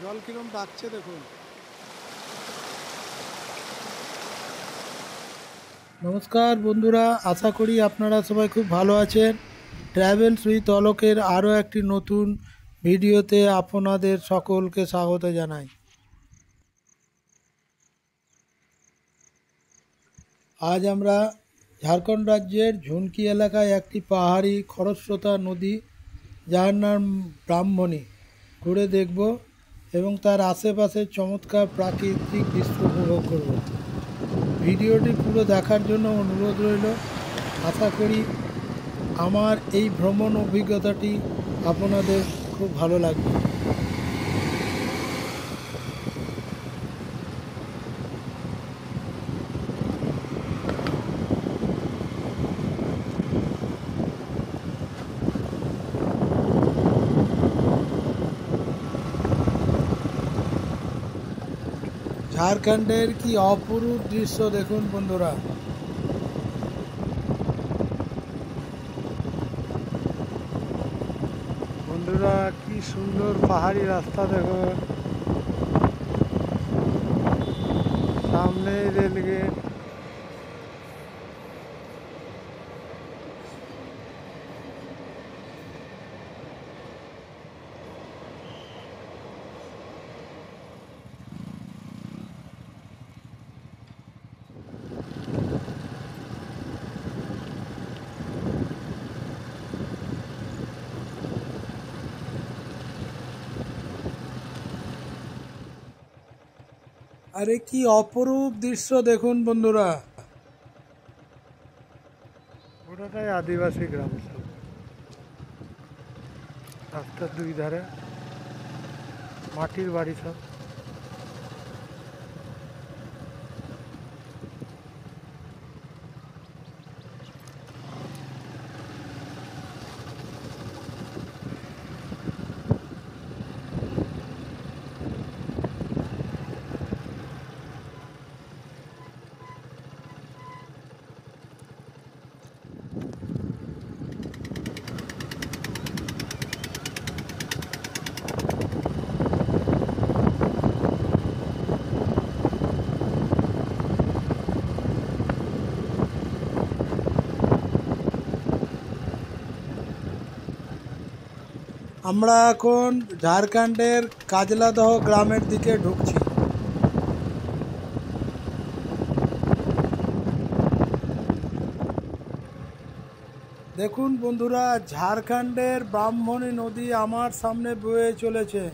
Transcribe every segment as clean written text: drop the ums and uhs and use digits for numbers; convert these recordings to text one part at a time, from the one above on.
জল কিরম ডাকছে দেখুন। নমস্কার বন্ধুরা, আশা করি আপনারা সবাই খুব ভালো আছেন। ট্রাভেলস উইথ অলোকের আরও একটি নতুন ভিডিওতে আপনাদের সকলকে স্বাগত জানাই। আজ আমরা ঝাড়খণ্ড রাজ্যের ঝুনকি এলাকায় একটি পাহাড়ি খরস্রোতা নদী, যার নাম ব্রাহ্মণী, ঘুরে দেখব এবং তার আশেপাশের চমৎকার প্রাকৃতিক দৃশ্য উপভোগ করব। ভিডিওটি পুরো দেখার জন্য অনুরোধ রইল। আশা করি আমার এই ভ্রমণ অভিজ্ঞতাটি আপনাদের খুব ভালো লাগবে। ঝাড়খণ্ডের কি অপরূপ দৃশ্য দেখুন বন্ধুরা। বন্ধুরা, কি সুন্দর পাহাড়ি রাস্তা দেখুন, সামনে রেলগেট। আরে কি অপরূপ দৃশ্য দেখুন বন্ধুরা। পুরোটাই আদিবাসী গ্রাম, সব রাস্তার দুই ধারে মাটির বাড়ি সব। আমরা এখন ঝাড়খণ্ডের কাজলাদহ গ্রামের দিকে ঢুকছি। দেখুন বন্ধুরা, ঝাড়খণ্ডের ব্রাহ্মণী নদী আমার সামনে বয়ে চলেছে।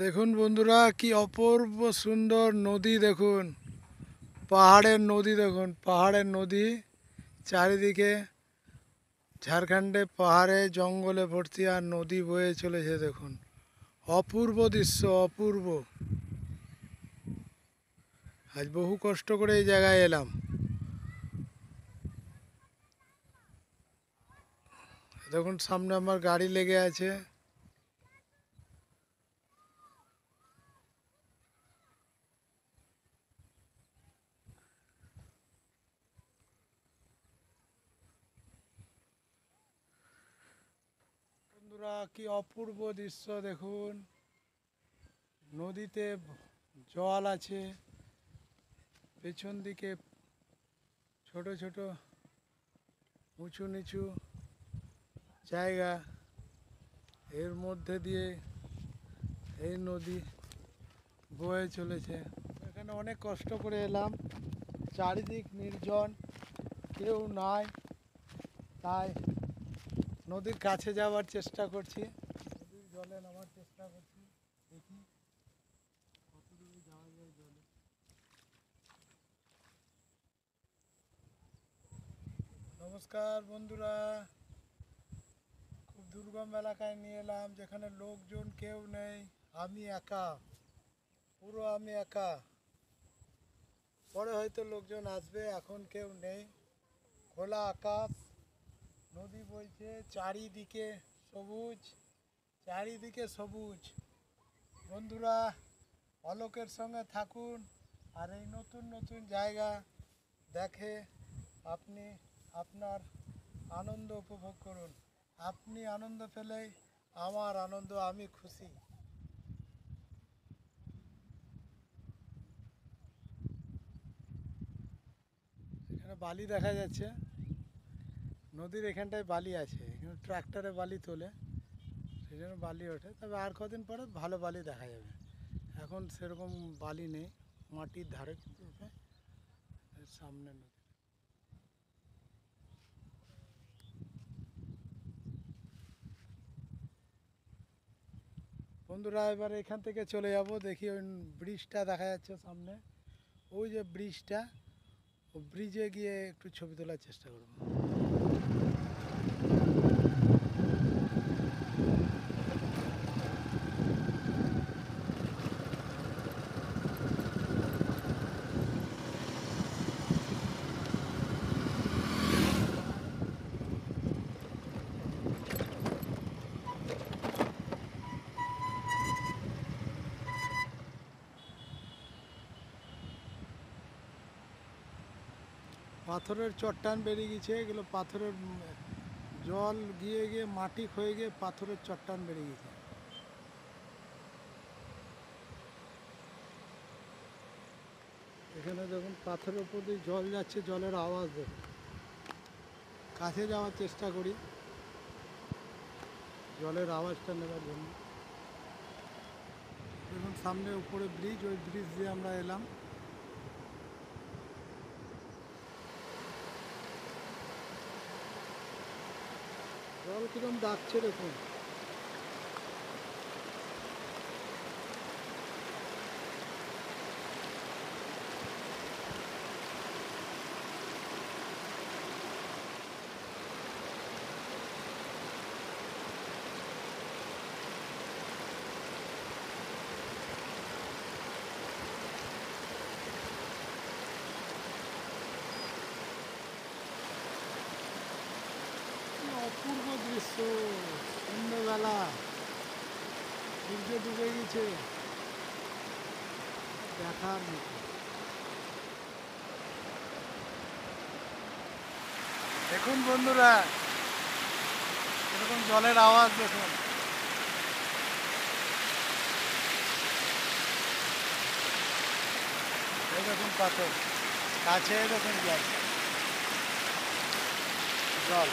দেখুন বন্ধুরা, কি অপূর্ব সুন্দর নদী দেখুন, পাহাড়ের নদী দেখুন, পাহাড়ের নদী চারিদিকে। ঝাড়খণ্ডে পাহাড়ে জঙ্গলে ভর্তি আর নদী বয়ে চলেছে দেখুন। অপূর্ব দৃশ্য, অপূর্ব। আজ বহু কষ্ট করে এই জায়গায় এলাম। দেখুন সামনে আমার গাড়ি লেগে আছে। বন্ধুরা, কি অপূর্ব দৃশ্য দেখুন। নদীতে জল আছে, পেছন দিকে ছোট ছোট উঁচু নিচু জায়গা, এর মধ্যে দিয়ে এই নদী বয়ে চলেছে। এখানে অনেক কষ্ট করে এলাম, চারিদিক নির্জন, কেউ নাই, তাই নদীর কাছে যাওয়ার চেষ্টা করছি, নদীর জলে নামার চেষ্টা করছি, দেখি কতদূর যাওয়া যায় জলে। নমস্কার বন্ধুরা, খুব দুর্গম এলাকায় নিয়ে এলাম, যেখানে লোকজন কেউ নেই, আমি একা, পুরো আমি একা। পরে হয়তো লোকজন আসবে, এখন কেউ নেই। খোলা আকাশ, নদী বইছে, চারিদিকে সবুজ, চারিদিকে সবুজ। বন্ধুরা, অলোকের সঙ্গে থাকুন আর এই নতুন নতুন জায়গা দেখে আপনি আপনার আনন্দ উপভোগ করুন। আপনি আনন্দ পেলেই আমার আনন্দ, আমি খুশি। এখানে বালি দেখা যাচ্ছে, নদীর এখানটায় বালি আছে, এখানে ট্রাক্টরে বালি তোলে, সেই জন্য বালি ওঠে। তবে আর কদিন পরে ভালো বালি দেখা যাবে, এখন সেরকম বালি নেই, মাটির ধারে সামনে নদী। বন্ধুরা, এবার এখান থেকে চলে যাব, দেখি ওই ব্রিজটা দেখা যাচ্ছে সামনে, ওই যে ব্রিজটা, ও ব্রিজে গিয়ে একটু ছবি তোলার চেষ্টা করব। পাথরের চট্টান বেরিয়ে গেছে, এগুলো পাথরের জল গিয়ে গিয়ে মাটি ক্ষয়ে গিয়ে পাথরের চট্টান বেরিয়ে গেছে। এখানে দেখুন পাথরের উপর দিয়ে জল যাচ্ছে, জলের আওয়াজ দেখুন। কাছে যাওয়ার চেষ্টা করি জলের আওয়াজটা নেবার জন্য। দেখুন সামনে উপরে ব্রিজ, ওই ব্রিজ দিয়ে আমরা এলাম। জল কিরম ডাকছে দেখুন। অপূর্ব দৃশ্য, সন্ধ্যেবেলা সূর্য ডুবে গেছে, দেখার মতো। দেখুন বন্ধুরা, এরকম জলের আওয়াজ দেখুন। এই দেখুন পাথর, কাছে দেখুন জল, জল।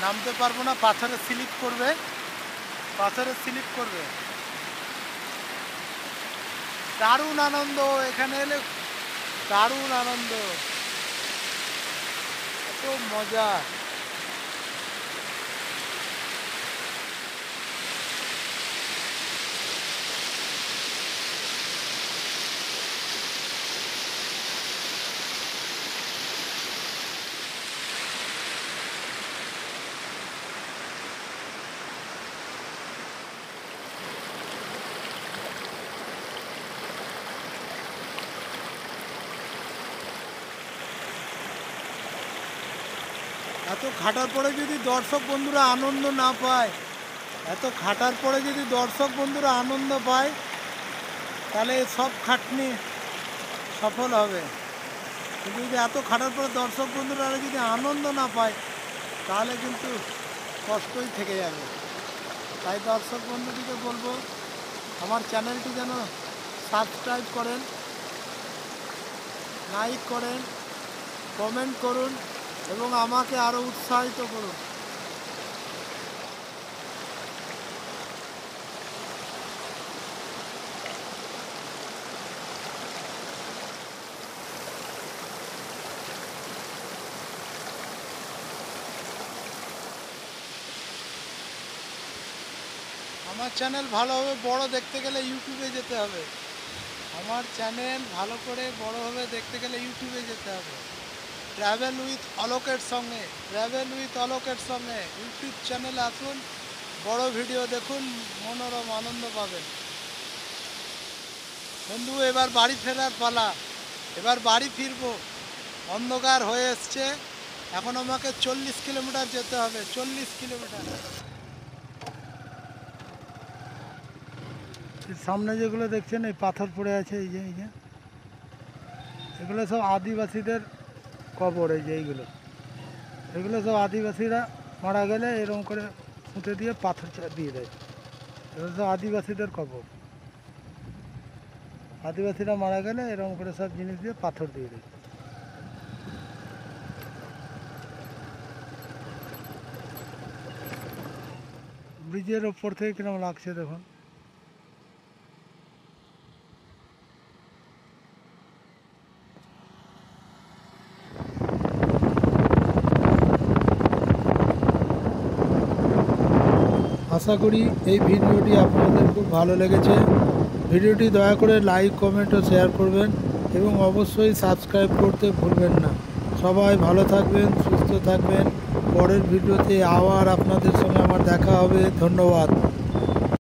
নামতে পারবো না, পাথরে স্লিপ করবে, পাথরে স্লিপ করবে। দারুণ আনন্দ, এখানে এলে দারুণ আনন্দ, এত মজা। এত খাটার পরে যদি দর্শক বন্ধুরা আনন্দ না পায়, এত খাটার পরে যদি দর্শক বন্ধুরা আনন্দ পায়, তাহলে সব খাটনি সফল হবে। কিন্তু যদি এত খাটার পরে দর্শক বন্ধুরা যদি আনন্দ না পায়, তাহলে কিন্তু কষ্টই থেকে যাবে। তাই দর্শক বন্ধুটিকে বলবো, আমার চ্যানেলটি যেন সাবস্ক্রাইব করেন, লাইক করেন, কমেন্ট করুন এবং আমাকে আরও উৎসাহিত করুন। আমার চ্যানেল ভালোভাবে বড় দেখতে গেলে ইউটিউবে যেতে হবে। আমার চ্যানেল ভালো করে বড়োভাবে দেখতে গেলে ইউটিউবে যেতে হবে। ট্রাভেল উইথ অলোকের সঙ্গে ইউটিউব চ্যানেলে আসুন, বড় ভিডিও দেখুন, মনোরম আনন্দ পাবেন। বন্ধু, এবার বাড়ি ফেরার পালা, এবার বাড়ি ফিরবো। অন্ধকার হয়ে এসছে, এখন আমাকে 40 কিলোমিটার যেতে হবে, 40 কিলোমিটার। সামনে যেগুলো দেখছেন এই পাথর পড়ে আছে, এই যে এগুলো সব আদিবাসীদের কবর। এই যে এগুলো সব আদিবাসীরা মারা গেলে এরকম করে পুঁতে দিয়ে পাথর দিয়ে দেয়। এগুলো সব আদিবাসীদের কবর। আদিবাসীরা মারা গেলে এরকম করে সব জিনিস দিয়ে পাথর দিয়ে দেয়। ব্রিজের ওপর থেকে কিরকম লাগছে দেখুন। আশা করি এই ভিডিওটি আপনাদের খুব ভালো লেগেছে। ভিডিওটি দয়া করে লাইক, কমেন্ট ও শেয়ার করবেন এবং অবশ্যই সাবস্ক্রাইব করতে ভুলবেন না। সবাই ভালো থাকবেন, সুস্থ থাকবেন। পরের ভিডিওতে আবার আপনাদের সঙ্গে আমার দেখা হবে। ধন্যবাদ।